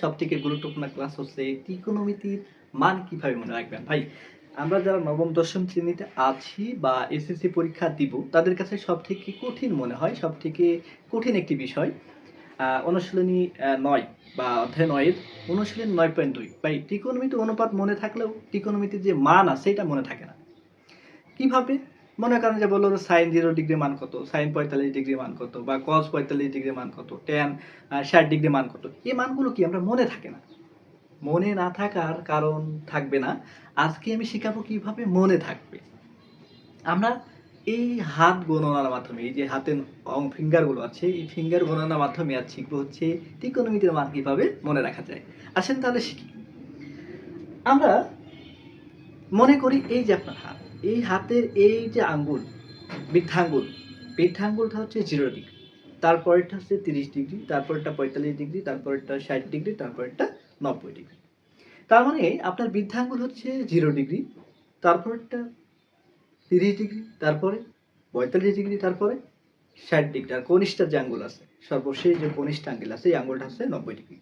সবথেকে গুরুত্বপূর্ণ ক্লাস হচ্ছে ত্রিকোণমিতির মান কিভাবে মনে রাখবেন ভাই। আমরা যারা নবম দশম শ্রেণীতে আছি বা এসএসসি পরীক্ষা দিব তাদের কাছে সবথেকে কঠিন মনে হয়, সবথেকে কঠিন একটি বিষয় অনুশীলনী ৯ বা অধ্যায় ৯ এর অনুশীলনী ৯.২ ভাই। ত্রিকোণমিতি অনুপাত মনে থাকলেও ত্রিকোণমিতির যে মান আছে এটা মনে থাকে না। কিভাবে? মনে করেন যে বলল যে sin 0 ডিগ্রি মান কত, sin 45 ডিগ্রি মান কত বা cos 45 ডিগ্রি মান কত, tan 60 ডিগ্রি মান কত। এই মানগুলো কি আমরা মনে থাকে না। মনে না থাকার কারণ থাকবে না। আজকে আমি শিখাবো কিভাবে মনে থাকবে। আমরা এই হাত গণনার মাধ্যমে, এই যে হাতের ফিঙ্গার গুলো আছে, এই ফিঙ্গার গণনার মাধ্যমে আজ শিখবো হচ্ছে ত্রিকোণমিতির মান কিভাবে মনে রাখা যায়। আসেন তাহলে শিখি। আমরা মনে করি এই যে আপনার হাত, এই হাতের এই যে আঙ্গুল, বৃদ্ধাঙ্গুলটা হচ্ছে 0 ডিগ্রি, তারপরেরটা হচ্ছে 30 ডিগ্রি, তারপরেরটা 45 ডিগ্রি, তারপরেরটা 60 ডিগ্রি, তারপরেরটা 90 ডিগ্রি। তার মানে আপনার বৃদ্ধাঙ্গুল হচ্ছে 0 ডিগ্রি, তারপরেরটা 30 ডিগ্রি, তারপরে 45 ডিগ্রি, তারপরে 60 ডিগ্রি। আর কনিষ্ঠ যে আঙ্গুল আছে, সর্বশেষ যে কনিষ্ঠ আঙ্গুল আছে, এই আঙ্গুলটা হচ্ছে 90 ডিগ্রি।